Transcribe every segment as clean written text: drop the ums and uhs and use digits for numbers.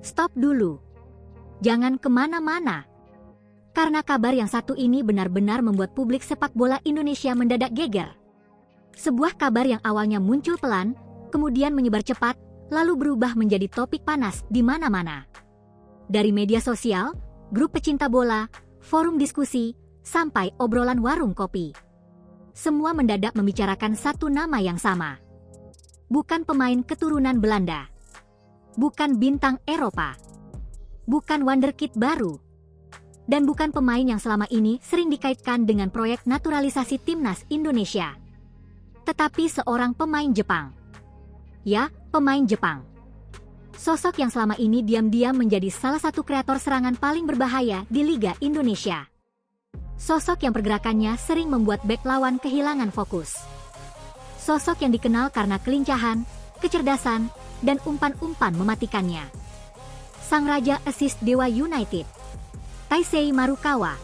Stop dulu. Jangan kemana-mana. Karena kabar yang satu ini benar-benar membuat publik sepak bola Indonesia mendadak geger. Sebuah kabar yang awalnya muncul pelan, kemudian menyebar cepat, lalu berubah menjadi topik panas di mana-mana. Dari media sosial, grup pecinta bola, forum diskusi, sampai obrolan warung kopi. Semua mendadak membicarakan satu nama yang sama. Bukan pemain keturunan Belanda. Bukan bintang Eropa. Bukan wonderkid baru. Dan bukan pemain yang selama ini sering dikaitkan dengan proyek naturalisasi timnas Indonesia. Tetapi seorang pemain Jepang. Ya, pemain Jepang. Sosok yang selama ini diam-diam menjadi salah satu kreator serangan paling berbahaya di Liga Indonesia. Sosok yang pergerakannya sering membuat bek lawan kehilangan fokus. Sosok yang dikenal karena kelincahan, kecerdasan, dan umpan-umpan mematikannya. Sang Raja Assist Dewa United, Taisei Marukawa.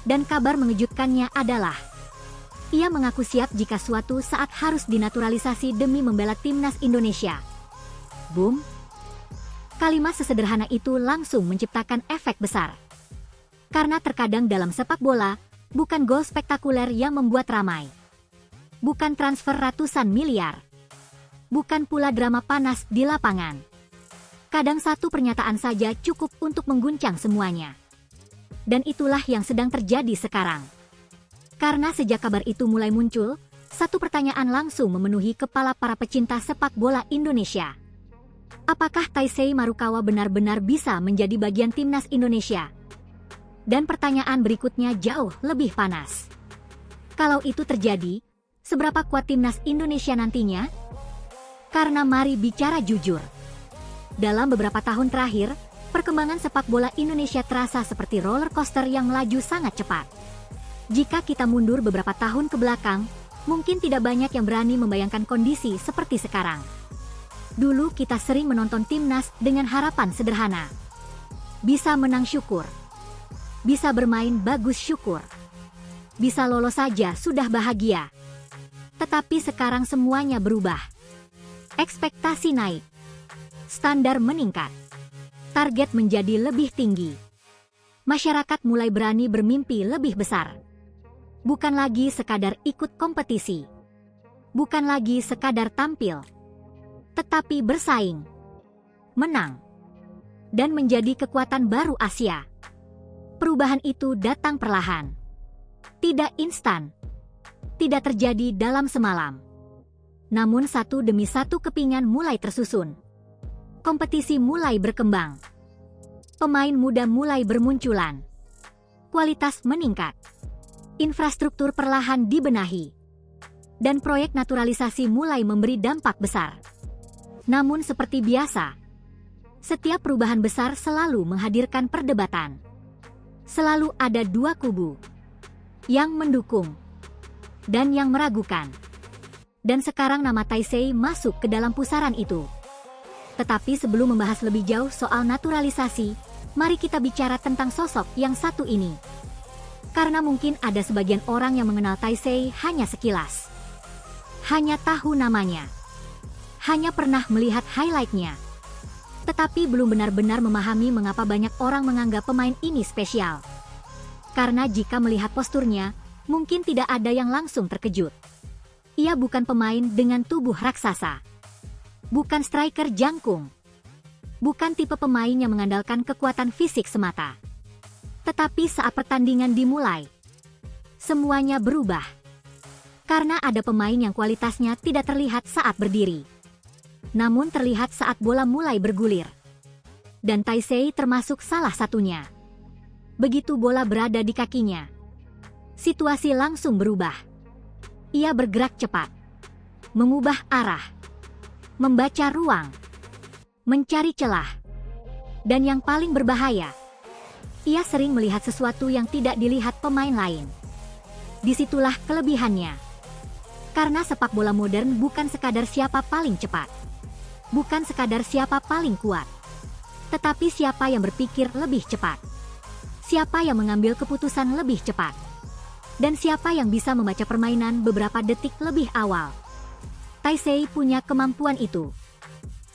Dan kabar mengejutkannya adalah ia mengaku siap jika suatu saat harus dinaturalisasi demi membela timnas Indonesia. Boom! Kalimat sesederhana itu langsung menciptakan efek besar. Karena terkadang dalam sepak bola, bukan gol spektakuler yang membuat ramai. Bukan transfer ratusan miliar. Bukan pula drama panas di lapangan. Kadang satu pernyataan saja cukup untuk mengguncang semuanya. Dan itulah yang sedang terjadi sekarang. Karena sejak kabar itu mulai muncul, satu pertanyaan langsung memenuhi kepala para pecinta sepak bola Indonesia. Apakah Taisei Marukawa benar-benar bisa menjadi bagian timnas Indonesia? Dan pertanyaan berikutnya jauh lebih panas. Kalau itu terjadi, seberapa kuat timnas Indonesia nantinya? Karena mari bicara jujur. Dalam beberapa tahun terakhir, perkembangan sepak bola Indonesia terasa seperti roller coaster yang melaju sangat cepat. Jika kita mundur beberapa tahun ke belakang, mungkin tidak banyak yang berani membayangkan kondisi seperti sekarang. Dulu kita sering menonton timnas dengan harapan sederhana. Bisa menang syukur. Bisa bermain bagus syukur. Bisa lolos saja sudah bahagia. Tetapi sekarang semuanya berubah. Ekspektasi naik. Standar meningkat. Target menjadi lebih tinggi. Masyarakat mulai berani bermimpi lebih besar. Bukan lagi sekadar ikut kompetisi. Bukan lagi sekadar tampil. Tetapi bersaing. Menang. Dan menjadi kekuatan baru Asia. Perubahan itu datang perlahan. Tidak instan. Tidak terjadi dalam semalam. Namun satu demi satu kepingan mulai tersusun. Kompetisi mulai berkembang. Pemain muda mulai bermunculan. Kualitas meningkat. Infrastruktur perlahan dibenahi. Dan proyek naturalisasi mulai memberi dampak besar. Namun seperti biasa, setiap perubahan besar selalu menghadirkan perdebatan. Selalu ada dua kubu. Yang mendukung. Dan yang meragukan. Dan sekarang nama Taisei masuk ke dalam pusaran itu. Tetapi sebelum membahas lebih jauh soal naturalisasi, mari kita bicara tentang sosok yang satu ini. Karena mungkin ada sebagian orang yang mengenal Taisei hanya sekilas. Hanya tahu namanya. Hanya pernah melihat highlight-nya. Tetapi belum benar-benar memahami mengapa banyak orang menganggap pemain ini spesial. Karena jika melihat posturnya, mungkin tidak ada yang langsung terkejut. Ia bukan pemain dengan tubuh raksasa. Bukan striker jangkung. Bukan tipe pemain yang mengandalkan kekuatan fisik semata. Tetapi saat pertandingan dimulai, semuanya berubah. Karena ada pemain yang kualitasnya tidak terlihat saat berdiri. Namun terlihat saat bola mulai bergulir. Dan Taisei termasuk salah satunya. Begitu bola berada di kakinya, situasi langsung berubah. Ia bergerak cepat. Mengubah arah. Membaca ruang. Mencari celah. Dan yang paling berbahaya, ia sering melihat sesuatu yang tidak dilihat pemain lain. Disitulah kelebihannya. Karena sepak bola modern bukan sekadar siapa paling cepat. Bukan sekadar siapa paling kuat. Tetapi siapa yang berpikir lebih cepat. Siapa yang mengambil keputusan lebih cepat. Dan siapa yang bisa membaca permainan beberapa detik lebih awal. Taisei punya kemampuan itu.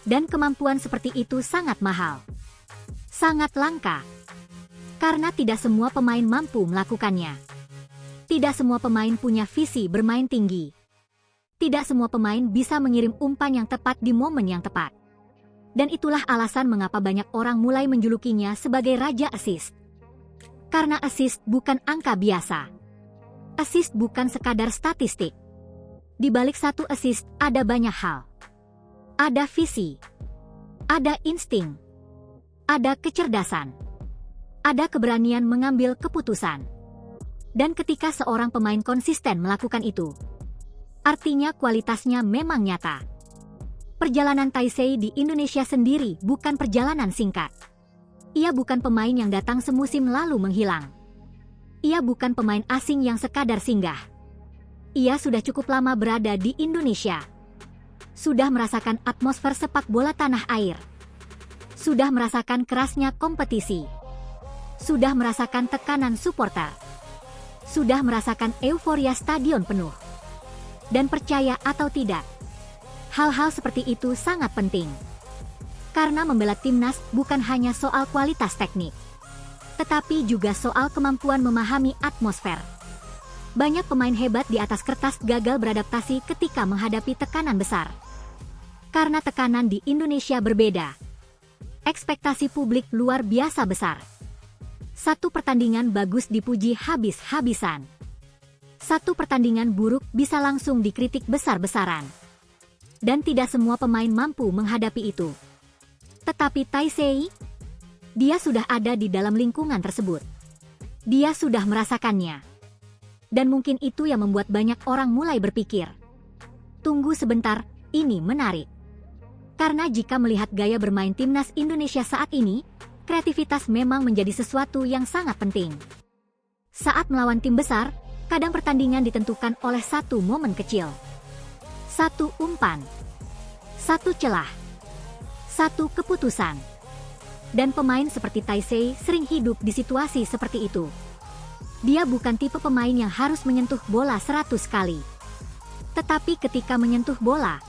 Dan kemampuan seperti itu sangat mahal. Sangat langka. Karena tidak semua pemain mampu melakukannya. Tidak semua pemain punya visi bermain tinggi. Tidak semua pemain bisa mengirim umpan yang tepat di momen yang tepat. Dan itulah alasan mengapa banyak orang mulai menjulukinya sebagai Raja Assist. Karena assist bukan angka biasa. Assist bukan sekadar statistik. Di balik satu assist ada banyak hal. Ada visi. Ada insting. Ada kecerdasan. Ada keberanian mengambil keputusan. Dan ketika seorang pemain konsisten melakukan itu, artinya kualitasnya memang nyata. Perjalanan Taisei di Indonesia sendiri bukan perjalanan singkat. Ia bukan pemain yang datang semusim lalu menghilang. Ia bukan pemain asing yang sekadar singgah. Ia sudah cukup lama berada di Indonesia. Sudah merasakan atmosfer sepak bola tanah air. Sudah merasakan kerasnya kompetisi. Sudah merasakan tekanan supporter. Sudah merasakan euforia stadion penuh. Dan percaya atau tidak, hal-hal seperti itu sangat penting. Karena membela timnas bukan hanya soal kualitas teknik, tetapi juga soal kemampuan memahami atmosfer. Banyak pemain hebat di atas kertas gagal beradaptasi ketika menghadapi tekanan besar. Karena tekanan di Indonesia berbeda. Ekspektasi publik luar biasa besar. Satu pertandingan bagus dipuji habis-habisan. Satu pertandingan buruk bisa langsung dikritik besar-besaran. Dan tidak semua pemain mampu menghadapi itu. Tetapi Taisei, dia sudah ada di dalam lingkungan tersebut. Dia sudah merasakannya. Dan mungkin itu yang membuat banyak orang mulai berpikir, tunggu sebentar, ini menarik. Karena jika melihat gaya bermain timnas Indonesia saat ini, kreativitas memang menjadi sesuatu yang sangat penting. Saat melawan tim besar, kadang pertandingan ditentukan oleh satu momen kecil. Satu umpan. Satu celah. Satu keputusan. Dan pemain seperti Taisei sering hidup di situasi seperti itu. Dia bukan tipe pemain yang harus menyentuh bola 100 kali. Tetapi ketika menyentuh bola,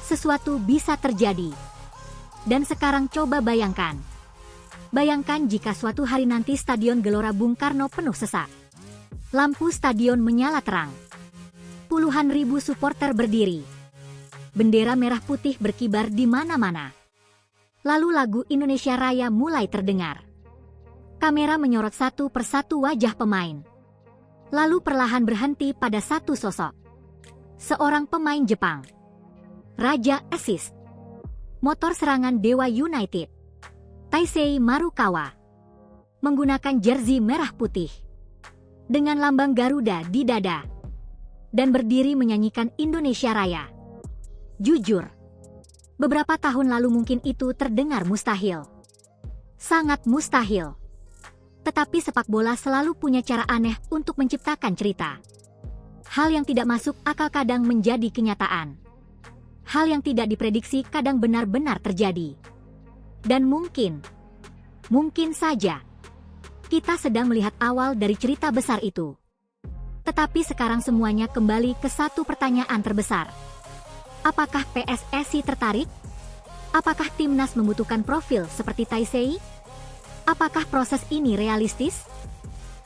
sesuatu bisa terjadi. Dan sekarang coba bayangkan. Bayangkan jika suatu hari nanti Stadion Gelora Bung Karno penuh sesak. Lampu stadion menyala terang. Puluhan ribu supporter berdiri. Bendera merah putih berkibar di mana-mana. Lalu lagu Indonesia Raya mulai terdengar. Kamera menyorot satu persatu wajah pemain. Lalu perlahan berhenti pada satu sosok. Seorang pemain Jepang. Raja Assist. Motor serangan Dewa United. Taisei Marukawa. Menggunakan jersey merah putih. Dengan lambang Garuda di dada. Dan berdiri menyanyikan Indonesia Raya. Jujur. Beberapa tahun lalu mungkin itu terdengar mustahil. Sangat mustahil. Tetapi sepak bola selalu punya cara aneh untuk menciptakan cerita. Hal yang tidak masuk akal kadang menjadi kenyataan. Hal yang tidak diprediksi kadang benar-benar terjadi. Dan mungkin saja, kita sedang melihat awal dari cerita besar itu. Tetapi sekarang semuanya kembali ke satu pertanyaan terbesar. Apakah PSSI tertarik? Apakah timnas membutuhkan profil seperti Taisei? Apakah proses ini realistis?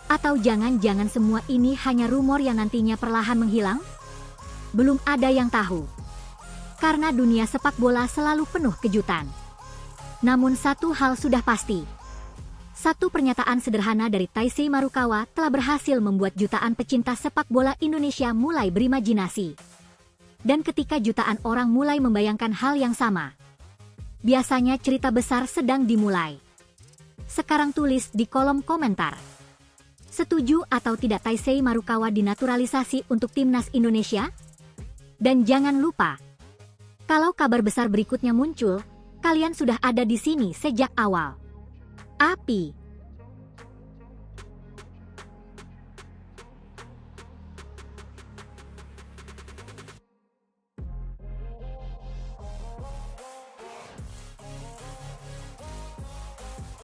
Atau jangan-jangan semua ini hanya rumor yang nantinya perlahan menghilang? Belum ada yang tahu. Karena dunia sepak bola selalu penuh kejutan. Namun satu hal sudah pasti. Satu pernyataan sederhana dari Taisei Marukawa telah berhasil membuat jutaan pecinta sepak bola Indonesia mulai berimajinasi. Dan ketika jutaan orang mulai membayangkan hal yang sama, biasanya cerita besar sedang dimulai. Sekarang tulis di kolom komentar. Setuju atau tidak Taisei Marukawa dinaturalisasi untuk timnas Indonesia? Dan jangan lupa, kalau kabar besar berikutnya muncul, kalian sudah ada di sini sejak awal. API